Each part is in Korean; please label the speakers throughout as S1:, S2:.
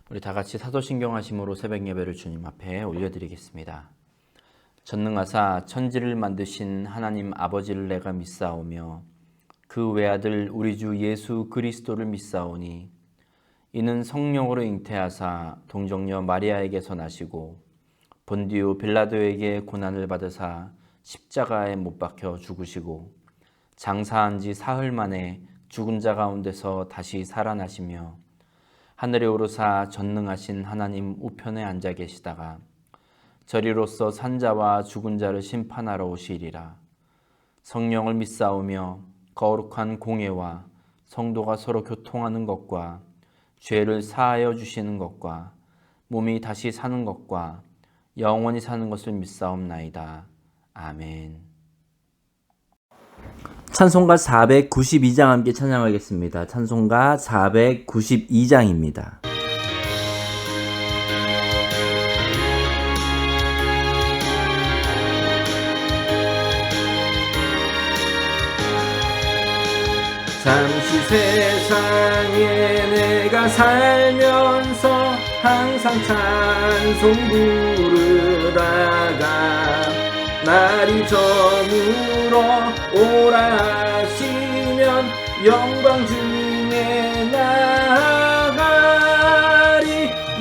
S1: 우리 다 같이 사도신경 하심으로 새벽 예배를 주님 앞에 올려드리겠습니다. 전능하사 천지를 만드신 하나님 아버지를 내가 믿사오며 그 외아들 우리 주 예수 그리스도를 믿사오니 이는 성령으로 잉태하사 동정녀 마리아에게서 나시고 본디오 빌라도에게 고난을 받으사 십자가에 못 박혀 죽으시고 장사한 지 사흘 만에 죽은 자 가운데서 다시 살아나시며 하늘에 오르사 전능하신 하나님 우편에 앉아 계시다가 저리로서 산자와 죽은 자를 심판하러 오시리라. 성령을 믿사오며 거룩한 공예와 성도가 서로 교통하는 것과 죄를 사하여 주시는 것과 몸이 다시 사는 것과 영원히 사는 것을 믿사옵나이다. 아멘. 찬송가 492장 함께 찬양하겠습니다. 찬송가 492장입니다. 잠시 세상에 내가 살면서 항상 찬송 부르다가 날이 저물어 오라 하시면 영광 중에 나아가리.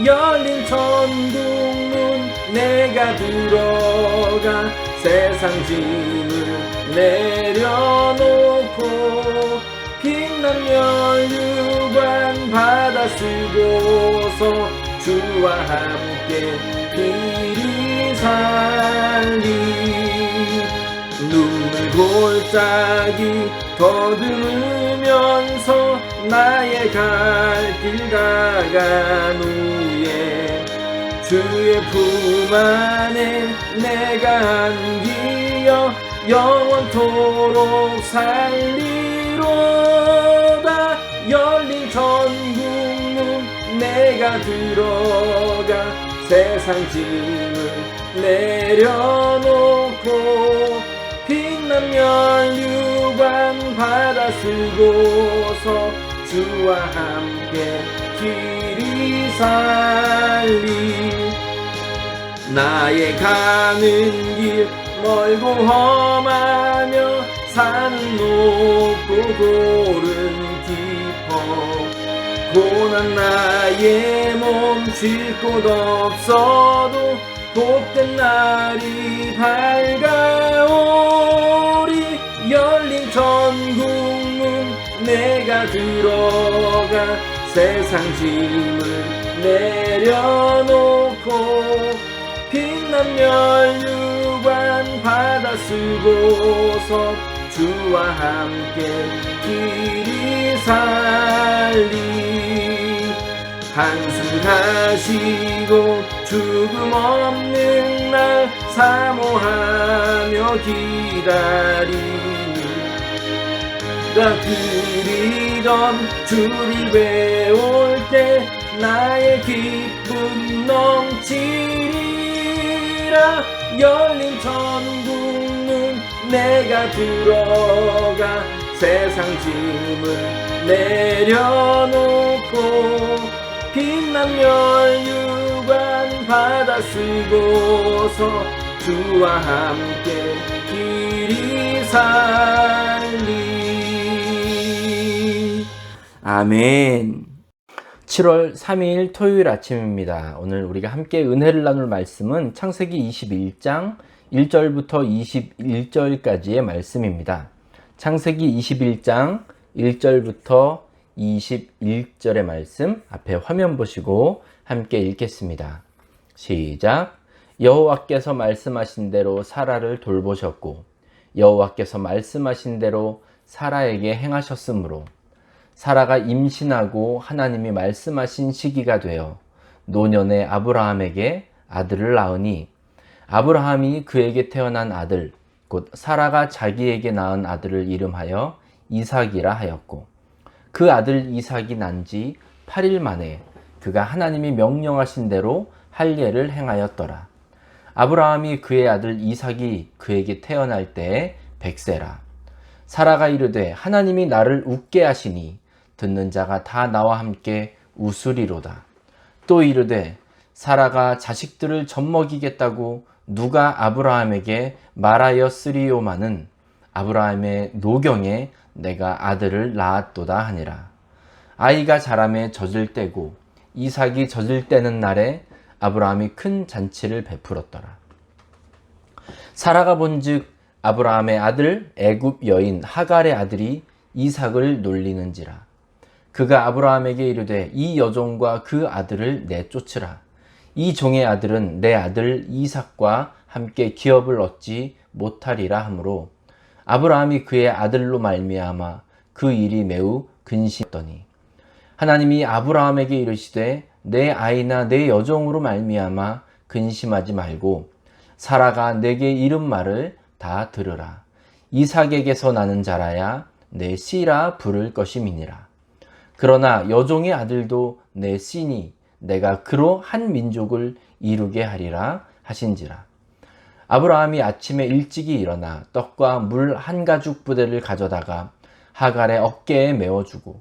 S1: 열린 천국문 내가 들어가 세상 짐을 내려놓고 빛난 면류관 받아 쓰고서 주와 함께 길이 살리. 눈물 골짜기 더듬으면서 나의 갈 길 다간 후에 주의 품 안에 내가 안기어 영원토록 살리로다. 열린 천국문 내가 들어가 세상 짐을 내려놓고 빛난 면류관 받아 쓰고서 주와 함께 길이 살리. 나의 가는 길 멀고 험하며 산은 높고 골은 깊어 고난 나의 몸 쉴 곳 없어도 복된 날이 밝아오리. 열린 천국문 내가 들어가 세상 짐을 내려놓고 빛난 면류관 받아 쓰고서 주와 함께 길이 살리. 한숨 가시고 죽음 없는 날 사모하며 기다리니 나 드리던 주를 배울 때 나의 기쁨 넘치리라. 열린 천국문 내가 들어가 세상 짐을 내려놓고 빛난 면류관 받아 쓰고서 주와 함께 길이 살리. 아멘. 7월 3일 토요일 아침입니다. 오늘 우리가 함께 은혜를 나눌 말씀은 창세기 21장 1절부터 21절까지의 말씀입니다. 창세기 21장 1절부터 21절의 말씀 앞에 화면 보시고 함께 읽겠습니다. 시작. 여호와께서 말씀하신 대로 사라를 돌보셨고 여호와께서 말씀하신 대로 사라에게 행하셨으므로 사라가 임신하고 하나님이 말씀하신 시기가 되어 노년의 아브라함에게 아들을 낳으니 아브라함이 그에게 태어난 아들 곧 사라가 자기에게 낳은 아들을 이름하여 이삭이라 하였고 그 아들 이삭이 난 지 8일 만에 그가 하나님이 명령하신 대로 할례를 행하였더라. 아브라함이 그의 아들 이삭이 그에게 태어날 때에 100세라. 사라가 이르되 하나님이 나를 웃게 하시니 듣는 자가 다 나와 함께 웃으리로다. 또 이르되 사라가 자식들을 젖먹이겠다고 누가 아브라함에게 말하였으리요마는 아브라함의 노경에 내가 아들을 낳았도다 하니라. 아이가 자라매 젖을 떼고 이삭이 젖을 떼는 날에 아브라함이 큰 잔치를 베풀었더라. 사라가 본즉 아브라함의 아들 애굽 여인 하갈의 아들이 이삭을 놀리는지라. 그가 아브라함에게 이르되 이 여종과 그 아들을 내쫓으라. 이 종의 아들은 내 아들 이삭과 함께 기업을 얻지 못하리라 하므로 아브라함이 그의 아들로 말미암아 그 일이 매우 근심했더니 하나님이 아브라함에게 이르시되 내 아이나 내 여종으로 말미암아 근심하지 말고 사라가 내게 이른 말을 다 들으라. 이삭에게서 나는 자라야 내 씨라 부를 것임이니라. 그러나 여종의 아들도 내 씨니 내가 그로 한 민족을 이루게 하리라 하신지라. 아브라함이 아침에 일찍이 일어나 떡과 물 한 가죽 부대를 가져다가 하갈의 어깨에 메어주고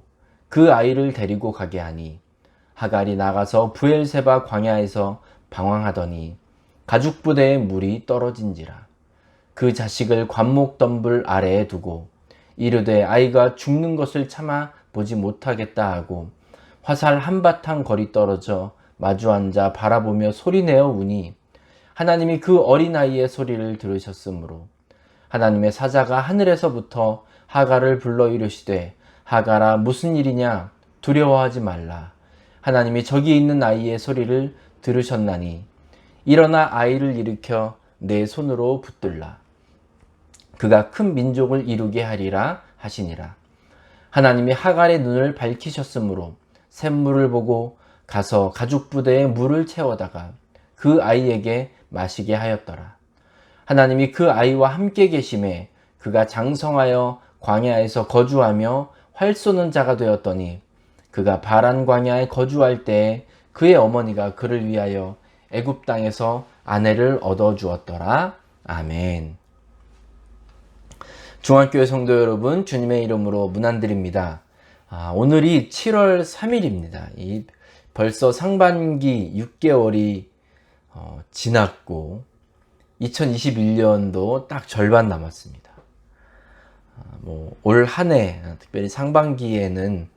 S1: 그 아이를 데리고 가게 하니 하갈이 나가서 브엘세바 광야에서 방황하더니 가죽 부대에 물이 떨어진지라. 그 자식을 관목 덤불 아래에 두고 이르되 아이가 죽는 것을 참아 보지 못하겠다 하고 화살 한바탕 거리 떨어져 마주 앉아 바라보며 소리내어 우니 하나님이 그 어린아이의 소리를 들으셨으므로 하나님의 사자가 하늘에서부터 하갈을 불러 이르시되 하갈아 무슨 일이냐 두려워하지 말라. 하나님이 저기 있는 아이의 소리를 들으셨나니 일어나 아이를 일으켜 내 손으로 붙들라. 그가 큰 민족을 이루게 하리라 하시니라. 하나님이 하갈의 눈을 밝히셨으므로 샘물을 보고 가서 가죽 부대에 물을 채워다가 그 아이에게 마시게 하였더라. 하나님이 그 아이와 함께 계심에 그가 장성하여 광야에서 거주하며 활 쏘는 자가 되었더니 그가 바란 광야에 거주할 때에 그의 어머니가 그를 위하여 애굽 땅에서 아내를 얻어 주었더라. 아멘. 중앙교회 성도 여러분, 주님의 이름으로 문안드립니다. 오늘이 7월 3일입니다. 벌써 상반기 6개월이 지났고 2021년도 딱 절반 남았습니다. 올 한 해, 특별히 상반기에는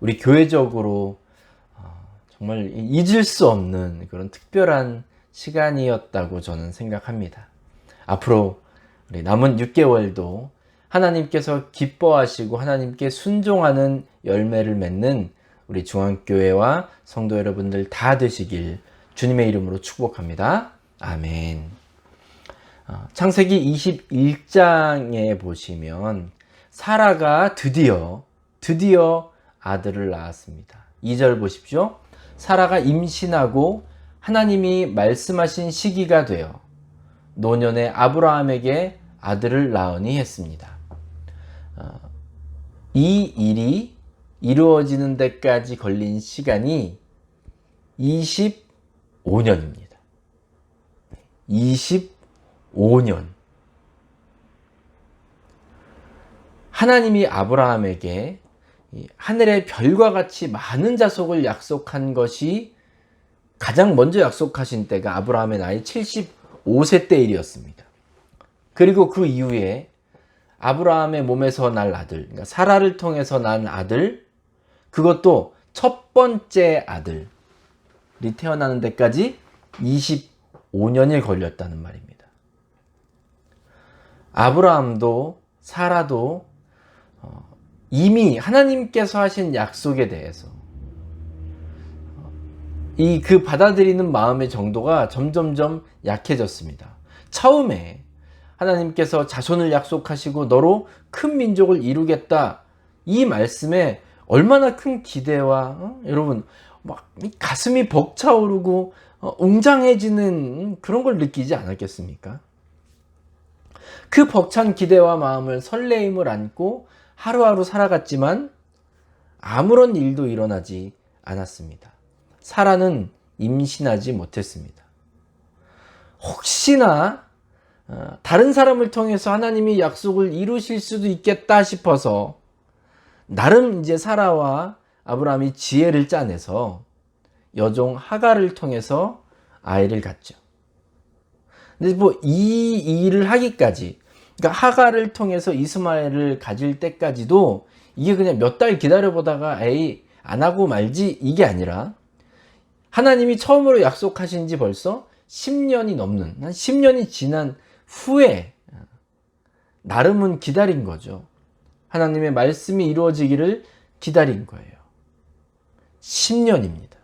S1: 우리 교회적으로 정말 잊을 수 없는 그런 특별한 시간이었다고 저는 생각합니다. 앞으로 우리 남은 6개월도 하나님께서 기뻐하시고 하나님께 순종하는 열매를 맺는 우리 중앙교회와 성도 여러분들 다 되시길 주님의 이름으로 축복합니다. 아멘. 창세기 21장에 보시면 사라가 드디어 아들을 낳았습니다. 2절 보십시오. 사라가 임신하고 하나님이 말씀하신 시기가 되어 노년의 아브라함에게 아들을 낳으니 했습니다. 이 일이 이루어지는 데까지 걸린 시간이 25년입니다. 25년. 하나님이 아브라함에게 하늘의 별과 같이 많은 자손을 약속한 것이 가장 먼저 약속하신 때가 아브라함의 나이 75세 때 일이었습니다. 그리고 그 이후에 아브라함의 몸에서 날 아들, 그러니까 사라를 통해서 난 아들, 그것도 첫 번째 아들이 태어나는 데까지 25년이 걸렸다는 말입니다. 아브라함도 사라도 이미 하나님께서 하신 약속에 대해서 그 받아들이는 마음의 정도가 점점점 약해졌습니다. 처음에 하나님께서 자손을 약속하시고 너로 큰 민족을 이루겠다, 이 말씀에 얼마나 큰 기대와 여러분 막 가슴이 벅차오르고 웅장해지는 그런 걸 느끼지 않았겠습니까? 그 벅찬 기대와 마음을 설레임을 안고 하루하루 살아갔지만 아무런 일도 일어나지 않았습니다. 사라는 임신하지 못했습니다. 혹시나 다른 사람을 통해서 하나님이 약속을 이루실 수도 있겠다 싶어서 나름 이제 사라와 아브라함이 지혜를 짜내서 여종 하갈을 통해서 아이를 갖죠. 근데 뭐 이 일을 하기까지, 그러니까 하갈을 통해서 이스마엘을 가질 때까지도 이게 그냥 몇 달 기다려보다가 에이 안 하고 말지 이게 아니라 하나님이 처음으로 약속하신 지 벌써 10년이 넘는, 한 10년이 지난 후에 나름은 기다린 거죠. 하나님의 말씀이 이루어지기를 기다린 거예요. 10년입니다.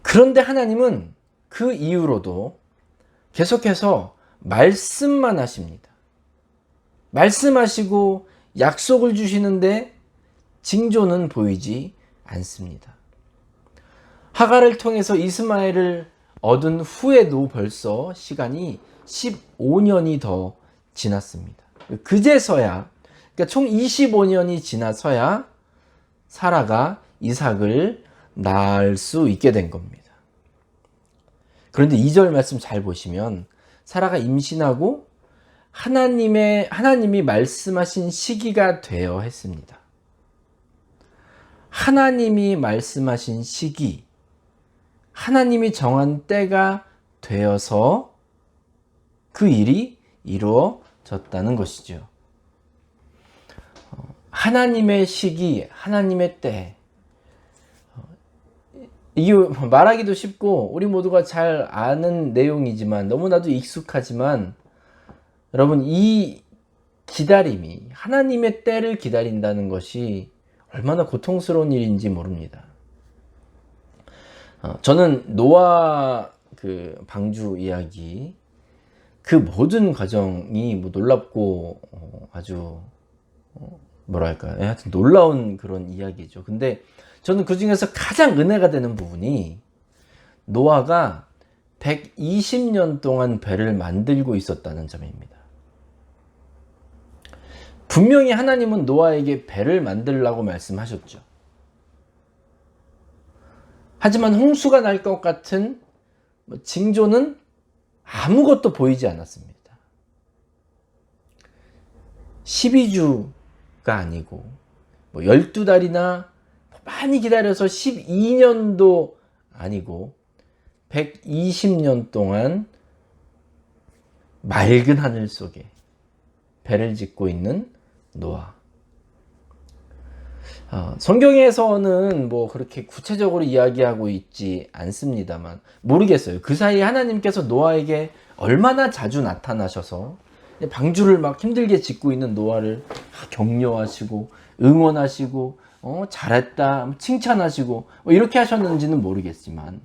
S1: 그런데 하나님은 그 이후로도 계속해서 말씀만 하십니다. 말씀하시고 약속을 주시는데 징조는 보이지 않습니다. 하갈을 통해서 이스마엘을 얻은 후에도 벌써 시간이 15년이 더 지났습니다. 그제서야, 그러니까 총 25년이 지나서야 사라가 이삭을 낳을 수 있게 된 겁니다. 그런데 2절 말씀 잘 보시면 사라가 임신하고 하나님이 말씀하신 시기가 되어 했습니다. 하나님이 말씀하신 시기, 하나님이 정한 때가 되어서 그 일이 이루어졌다는 것이죠. 하나님의 시기, 하나님의 때. 이게 말하기도 쉽고 우리 모두가 잘 아는 내용이지만 너무나도 익숙하지만 여러분, 이 기다림이, 하나님의 때를 기다린다는 것이 얼마나 고통스러운 일인지 모릅니다. 저는 노아 그 방주 이야기, 그 모든 과정이 뭐 놀랍고 아주 뭐랄까요, 하여튼 놀라운 그런 이야기죠. 근데 저는 그 중에서 가장 은혜가 되는 부분이 노아가 120년 동안 배를 만들고 있었다는 점입니다. 분명히 하나님은 노아에게 배를 만들라고 말씀하셨죠. 하지만 홍수가 날 것 같은 징조는 아무것도 보이지 않았습니다. 12주가 아니고 12달이나 많이 기다려서 12년도 아니고 120년 동안 맑은 하늘 속에 배를 짓고 있는 노아. 성경에서는 뭐 그렇게 구체적으로 이야기하고 있지 않습니다만 모르겠어요. 그 사이에 하나님께서 노아에게 얼마나 자주 나타나셔서 방주를 막 힘들게 짓고 있는 노아를 격려하시고 응원하시고 잘했다 칭찬하시고 이렇게 하셨는지는 모르겠지만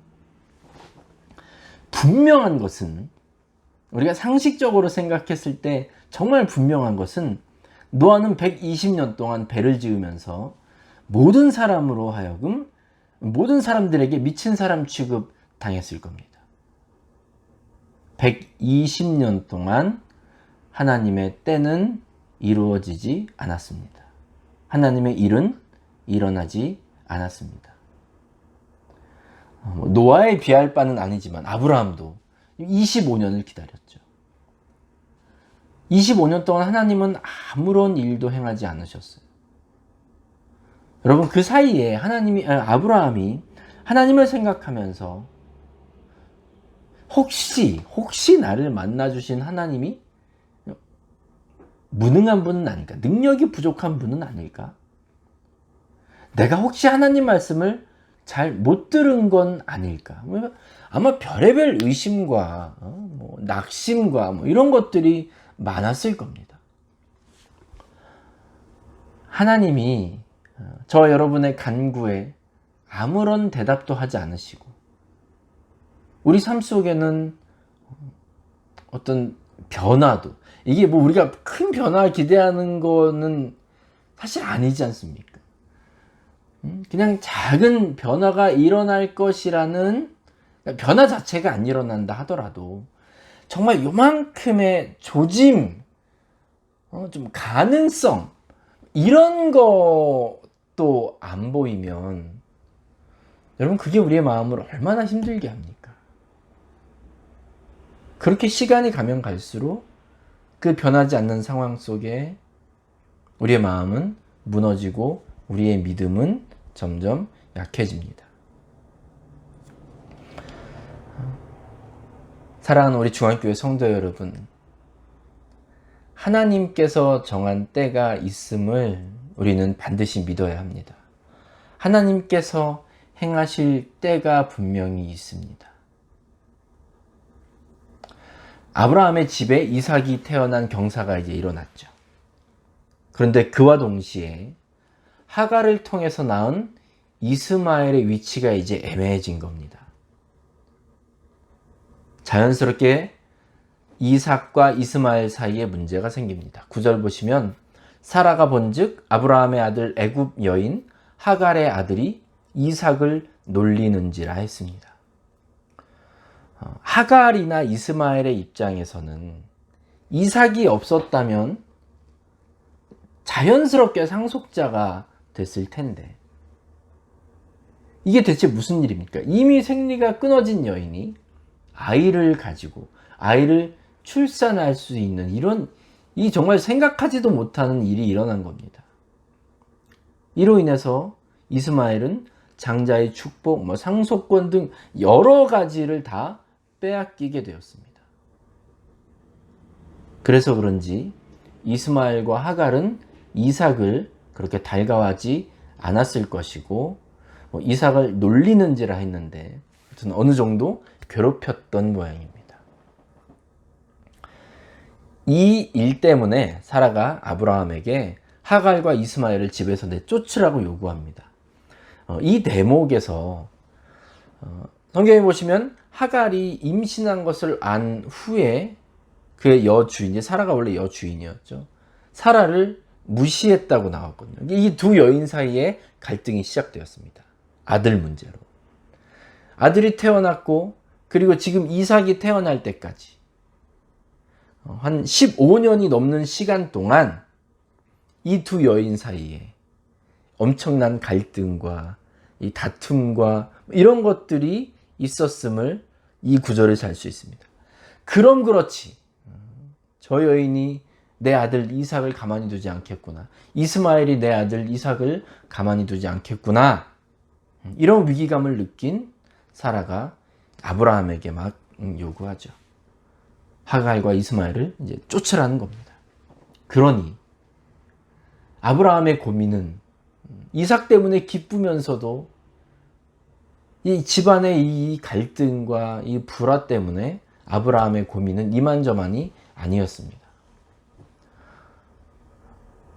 S1: 분명한 것은, 우리가 상식적으로 생각했을 때 정말 분명한 것은 노아는 120년 동안 배를 지으면서 모든 사람으로 하여금 모든 사람들에게 미친 사람 취급 당했을 겁니다. 120년 동안 하나님의 때는 이루어지지 않았습니다. 하나님의 일은 일어나지 않았습니다. 노아에 비할 바는 아니지만 아브라함도 25년을 기다렸죠. 25년 동안 하나님은 아무런 일도 행하지 않으셨어요. 여러분, 그 사이에 아브라함이 하나님을 생각하면서 혹시 나를 만나주신 하나님이 무능한 분은 아닐까? 능력이 부족한 분은 아닐까? 내가 혹시 하나님 말씀을 잘 못 들은 건 아닐까? 아마 별의별 의심과 낙심과 이런 것들이 많았을 겁니다. 하나님이 저와 여러분의 간구에 아무런 대답도 하지 않으시고 우리 삶 속에는 어떤 변화도, 이게 뭐 우리가 큰 변화 기대하는 거는 사실 아니지 않습니까? 그냥 작은 변화가 일어날 것이라는, 변화 자체가 안 일어난다 하더라도 정말 요만큼의 조짐, 좀 가능성, 이런 것도 안 보이면 여러분, 그게 우리의 마음을 얼마나 힘들게 합니까? 그렇게 시간이 가면 갈수록 그 변하지 않는 상황 속에 우리의 마음은 무너지고 우리의 믿음은 점점 약해집니다. 사랑하는 우리 중앙교회 성도 여러분, 하나님께서 정한 때가 있음을 우리는 반드시 믿어야 합니다. 하나님께서 행하실 때가 분명히 있습니다. 아브라함의 집에 이삭이 태어난 경사가 이제 일어났죠. 그런데 그와 동시에 하갈을 통해서 낳은 이스마엘의 위치가 이제 애매해진 겁니다. 자연스럽게 이삭과 이스마엘 사이에 문제가 생깁니다. 9절 보시면 사라가 본즉 아브라함의 아들 애굽 여인 하갈의 아들이 이삭을 놀리는지라 했습니다. 하갈이나 이스마엘의 입장에서는 이삭이 없었다면 자연스럽게 상속자가 됐을 텐데 이게 대체 무슨 일입니까? 이미 생리가 끊어진 여인이 아이를 가지고 아이를 출산할 수 있는 이 정말 생각하지도 못하는 일이 일어난 겁니다. 이로 인해서 이스마엘은 장자의 축복, 상속권 등 여러 가지를 다 빼앗기게 되었습니다. 그래서 그런지 이스마엘과 하갈은 이삭을 그렇게 달가워하지 않았을 것이고 이삭을 놀리는지라 했는데 어느 정도 괴롭혔던 모양입니다. 이 일 때문에 사라가 아브라함에게 하갈과 이스마엘을 집에서 내쫓으라고 요구합니다. 이 대목에서 성경에 보시면 하갈이 임신한 것을 안 후에 그의 여주인, 사라가 원래 여주인이었죠. 사라를 무시했다고 나왔거든요. 이 두 여인 사이에 갈등이 시작되었습니다. 아들 문제로. 아들이 태어났고 그리고 지금 이삭이 태어날 때까지 한 15년이 넘는 시간 동안 이 두 여인 사이에 엄청난 갈등과 이 다툼과 이런 것들이 있었음을 이 구절에서 알 수 있습니다. 그럼 그렇지. 저 여인이 내 아들 이삭을 가만히 두지 않겠구나. 이스마엘이 내 아들 이삭을 가만히 두지 않겠구나. 이런 위기감을 느낀 사라가 아브라함에게 막 요구하죠. 하갈과 이스마엘을 이제 쫓으라는 겁니다. 그러니 아브라함의 고민은 이삭 때문에 기쁘면서도 이 집안의 이 갈등과 이 불화 때문에 아브라함의 고민은 이만저만이 아니었습니다.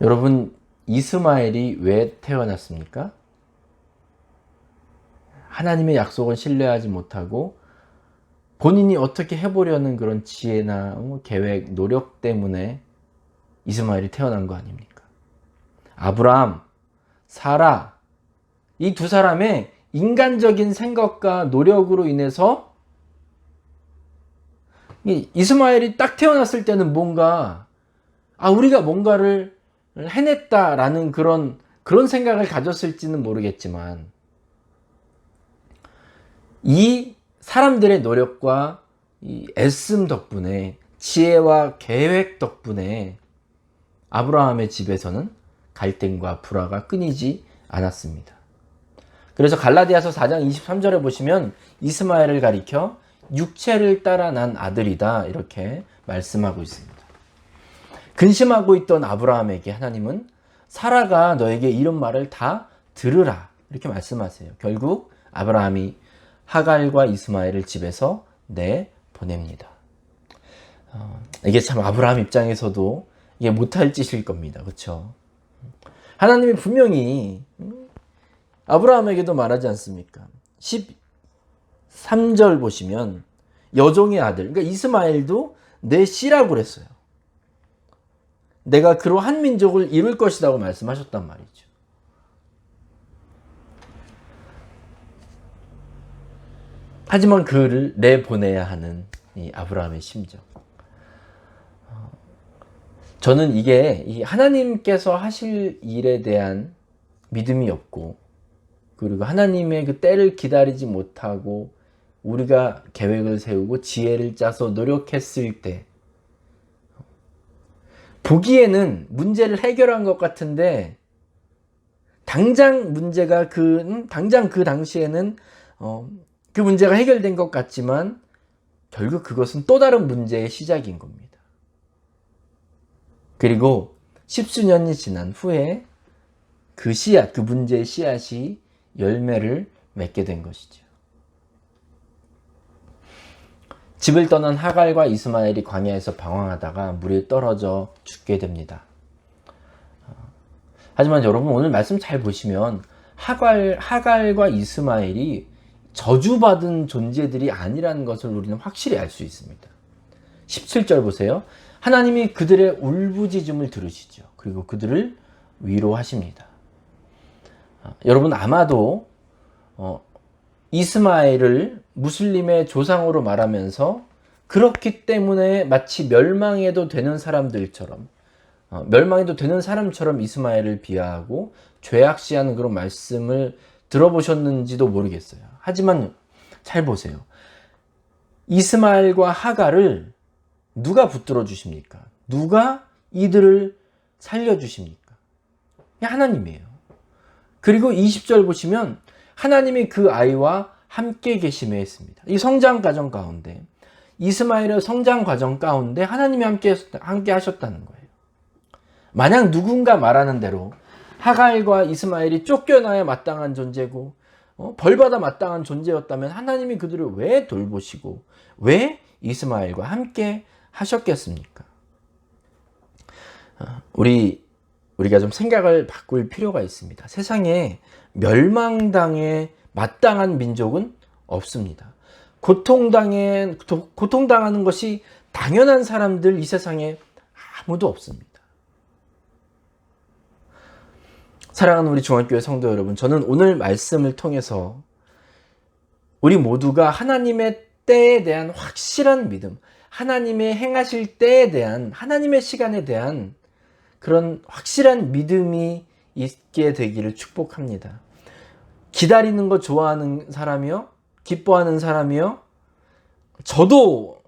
S1: 여러분, 이스마엘이 왜 태어났습니까? 하나님의 약속을 신뢰하지 못하고 본인이 어떻게 해보려는 그런 지혜나 계획, 노력 때문에 이스마엘이 태어난 거 아닙니까? 아브라함, 사라, 이 두 사람의 인간적인 생각과 노력으로 인해서 이스마엘이 딱 태어났을 때는 뭔가 우리가 뭔가를 해냈다라는 그런 생각을 가졌을지는 모르겠지만 이 사람들의 노력과 이 애씀 덕분에 지혜와 계획 덕분에 아브라함의 집에서는 갈등과 불화가 끊이지 않았습니다. 그래서 갈라디아서 4장 23절에 보시면 이스마엘을 가리켜 육체를 따라 난 아들이다 이렇게 말씀하고 있습니다. 근심하고 있던 아브라함에게 하나님은 사라가 너에게 이런 말을 다 들으라 이렇게 말씀하세요. 결국 아브라함이 하갈과 이스마엘을 집에서 내보냅니다. 이게 참 아브라함 입장에서도 이게 못할 짓일 겁니다. 그렇죠? 하나님이 분명히 아브라함에게도 말하지 않습니까? 13절 보시면 여종의 아들, 그러니까 이스마엘도 내 씨라고 그랬어요. 내가 그로 한 민족을 이룰 것이라고 말씀하셨단 말이죠. 하지만 그를 내보내야 하는 이 아브라함의 심정. 저는 이게 이 하나님께서 하실 일에 대한 믿음이 없고 그리고 하나님의 그 때를 기다리지 못하고 우리가 계획을 세우고 지혜를 짜서 노력했을 때 보기에는 문제를 해결한 것 같은데 당장 문제가 당장 그 당시에는 그 문제가 해결된 것 같지만 결국 그것은 또 다른 문제의 시작인 겁니다. 그리고 십수년이 지난 후에 그 씨앗, 그 문제의 씨앗이 열매를 맺게 된 것이죠. 집을 떠난 하갈과 이스마엘이 광야에서 방황하다가 물에 떨어져 죽게 됩니다. 하지만 여러분 오늘 말씀 잘 보시면 하갈과 이스마엘이 저주받은 존재들이 아니라는 것을 우리는 확실히 알 수 있습니다. 17절 보세요. 하나님이 그들의 울부짖음을 들으시죠. 그리고 그들을 위로하십니다. 여러분 아마도 이스마엘을 무슬림의 조상으로 말하면서 그렇기 때문에 마치 멸망해도 되는 사람처럼 이스마엘을 비하하고 죄악시하는 그런 말씀을 들어보셨는지도 모르겠어요. 하지만 잘 보세요. 이스마엘과 하갈을 누가 붙들어 주십니까? 누가 이들을 살려 주십니까? 하나님이에요. 그리고 20절 보시면 하나님이 그 아이와 함께 계심에 했습니다. 이 성장 과정 가운데 이스마엘의 성장 과정 가운데 하나님이 함께 하셨다는 거예요. 만약 누군가 말하는 대로 하갈과 이스마엘이 쫓겨나야 마땅한 존재고 벌받아 마땅한 존재였다면 하나님이 그들을 왜 돌보시고 왜 이스마엘과 함께 하셨겠습니까? 우리가 좀 생각을 바꿀 필요가 있습니다. 세상에 멸망당에 마땅한 민족은 없습니다. 고통당하는 것이 당연한 사람들 이 세상에 아무도 없습니다. 사랑하는 우리 중앙교회 성도 여러분, 저는 오늘 말씀을 통해서 우리 모두가 하나님의 때에 대한 확실한 믿음, 하나님의 행하실 때에 대한 하나님의 시간에 대한 그런 확실한 믿음이 있게 되기를 축복합니다. 기다리는 거 좋아하는 사람이요, 기뻐하는 사람이요, 저도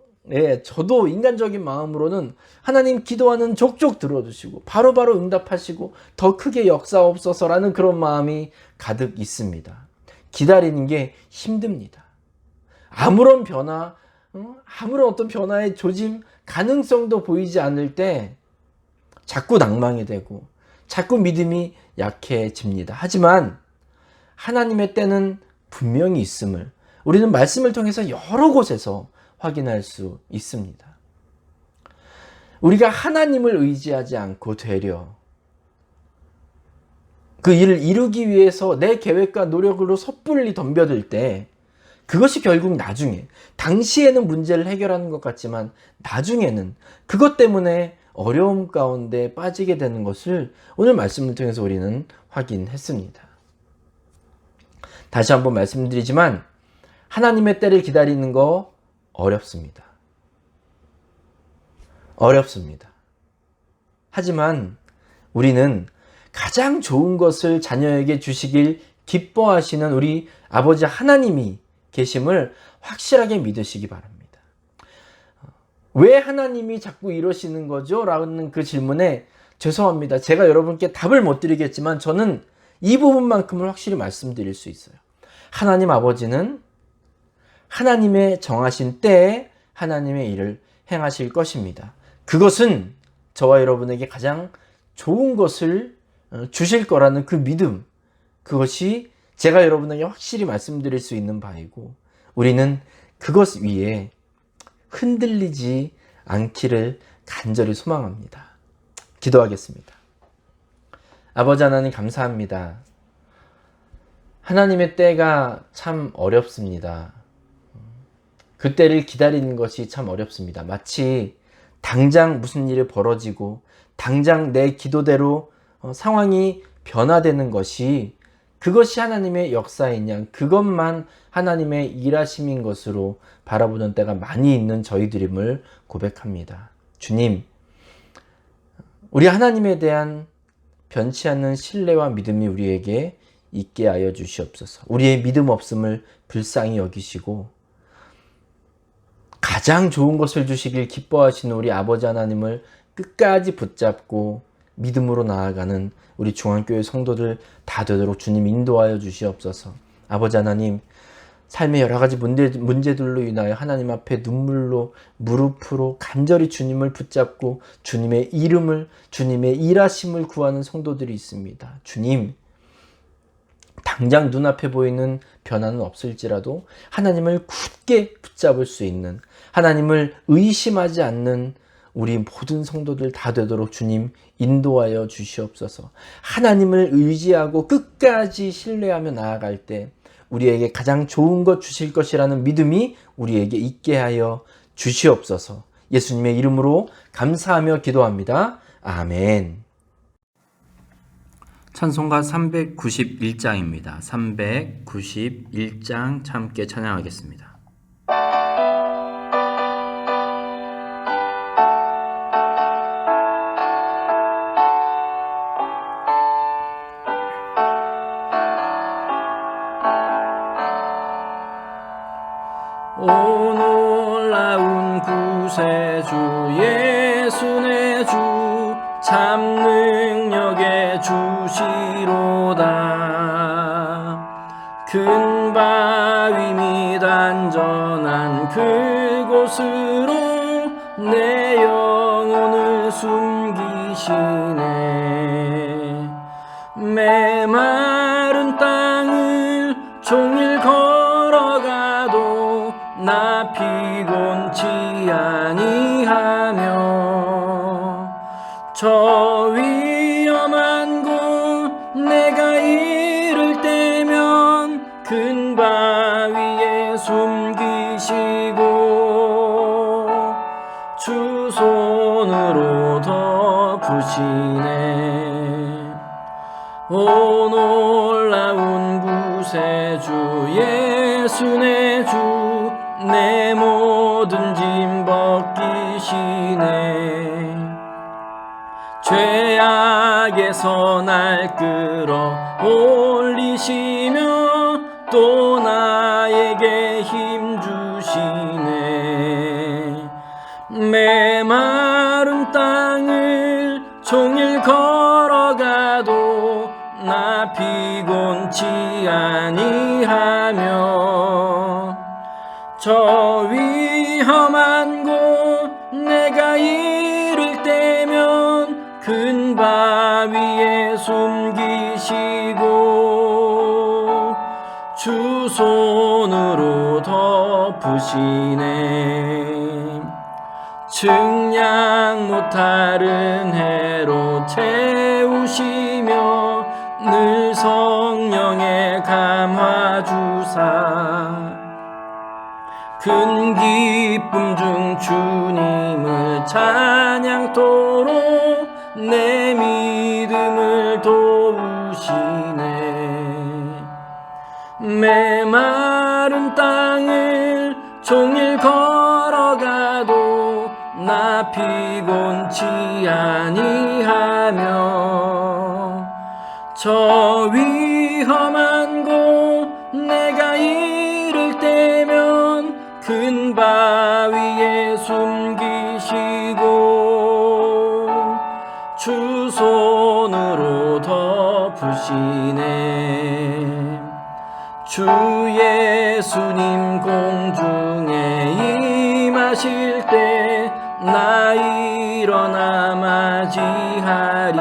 S1: 인간적인 마음으로는 하나님 기도하는 족족 들어주시고 바로바로 응답하시고 더 크게 역사옵소서라는 그런 마음이 가득 있습니다. 기다리는 게 힘듭니다. 아무런 변화, 아무런 어떤 변화의 조짐, 가능성도 보이지 않을 때 자꾸 낭망이 되고 자꾸 믿음이 약해집니다. 하지만 하나님의 때는 분명히 있음을 우리는 말씀을 통해서 여러 곳에서 확인할 수 있습니다. 우리가 하나님을 의지하지 않고 되려 그 일을 이루기 위해서 내 계획과 노력으로 섣불리 덤벼들 때 그것이 결국 나중에 당시에는 문제를 해결하는 것 같지만 나중에는 그것 때문에 어려움 가운데 빠지게 되는 것을 오늘 말씀을 통해서 우리는 확인했습니다. 다시 한번 말씀드리지만 하나님의 때를 기다리는 거 어렵습니다. 하지만 우리는 가장 좋은 것을 자녀에게 주시길 기뻐하시는 우리 아버지 하나님이 계심을 확실하게 믿으시기 바랍니다. 왜 하나님이 자꾸 이러시는 거죠? 라는 그 질문에 죄송합니다. 제가 여러분께 답을 못 드리겠지만 저는 이 부분만큼은 확실히 말씀드릴 수 있어요. 하나님 아버지는 하나님의 정하신 때에 하나님의 일을 행하실 것입니다. 그것은 저와 여러분에게 가장 좋은 것을 주실 거라는 그 믿음, 그것이 제가 여러분에게 확실히 말씀드릴 수 있는 바이고 우리는 그것 위에 흔들리지 않기를 간절히 소망합니다. 기도하겠습니다. 아버지 하나님 감사합니다. 하나님의 때가 참 어렵습니다. 그 때를 기다리는 것이 참 어렵습니다. 마치 당장 무슨 일이 벌어지고 당장 내 기도대로 상황이 변화되는 것이 그것이 하나님의 역사인 양 그것만 하나님의 일하심인 것으로 바라보는 때가 많이 있는 저희들임을 고백합니다. 주님, 우리 하나님에 대한 변치 않는 신뢰와 믿음이 우리에게 있게 하여 주시옵소서. 우리의 믿음 없음을 불쌍히 여기시고 가장 좋은 것을 주시길 기뻐하시는 우리 아버지 하나님을 끝까지 붙잡고
S2: 믿음으로 나아가는 우리 중앙교회 성도들 다 되도록 주님 인도하여 주시옵소서. 아버지 하나님, 삶의 여러 가지 문제들로 인하여 하나님 앞에 눈물로 무릎으로 간절히 주님을 붙잡고 주님의 이름을, 주님의 일하심을 구하는 성도들이 있습니다. 주님, 당장 눈앞에 보이는 변화는 없을지라도 하나님을 굳게 붙잡을 수 있는, 하나님을 의심하지 않는 우리 모든 성도들 다 되도록 주님 인도하여 주시옵소서. 하나님을 의지하고 끝까지 신뢰하며 나아갈 때 우리에게 가장 좋은 것 주실 것이라는 믿음이 우리에게 있게 하여 주시옵소서. 예수님의 이름으로 감사하며 기도합니다. 아멘.
S1: 찬송가 391장입니다. 391장 함께 찬양하겠습니다.
S2: 오 놀라운 구세주 예수 내 주 참 능력의 주시로다. 큰 바위 및 안전한 그곳으로 내 영혼을 숨기시네. 메마른 땅을 종일 걸어가도 나 피곤치 아니하며 저 위험한 곳 내가 이를 때면 큰 바위에 숨기시고 주 손으로 덮으시네. 오 놀라운 구세주 예수 내 주 내 모든 짐 벗기시네. 죄악에서 날 끌어 올리시며 또 나에게 힘 주시네. 메마른 땅을 종일 걸어가도 나 피곤치 아니하며 저 위험한 곳 내가 이를 때면 큰 바위에 숨기시고 주 손으로 덮으시네. 측량 못하는 해로 채우시며 늘 성령의 감화 주사 큰 기쁨 중 주님을 찬양토록 내 믿음을 도우시네. 메마른 땅을 종일 걸어가도 나 피곤치 아니하며 저 위험한 곳 내가 이를 때면 큰 바위에 숨기시고 주 손으로 덮으시네. 주 예수님 공중에 임하실 때 나 일어나 맞이하리.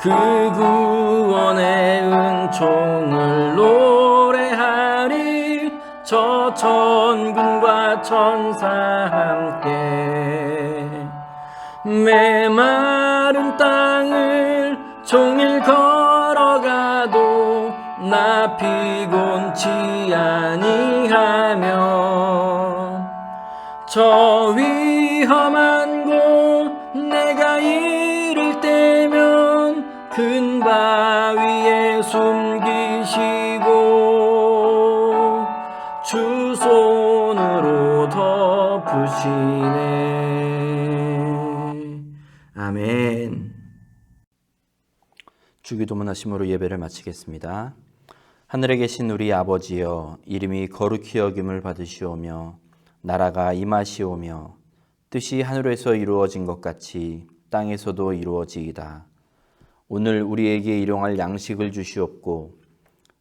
S2: 그 구원의 은총을 노래하리. 저 천군과 천사 함께 메마른 땅을 종일 걸어가도 나 피곤치 아니하며 저 위험한 곳 내가 이를 때면 큰 바위에 숨기시고 주 손으로 덮으시네. 아멘.
S1: 주기도문 하심으로 예배를 마치겠습니다. 하늘에 계신 우리 아버지여, 이름이 거룩히 여김을 받으시오며 나라가 임하시오며 뜻이 하늘에서 이루어진 것 같이 땅에서도 이루어지이다. 오늘 우리에게 일용할 양식을 주시옵고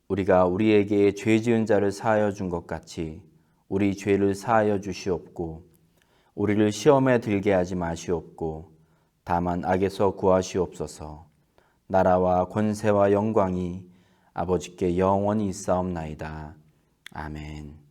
S1: 우리가 우리에게 죄 지은 자를 사하여 준 것 같이 우리 죄를 사하여 주시옵고 우리를 시험에 들게 하지 마시옵고 다만 악에서 구하시옵소서. 나라와 권세와 영광이 아버지께 영원히 있사옵나이다. 아멘.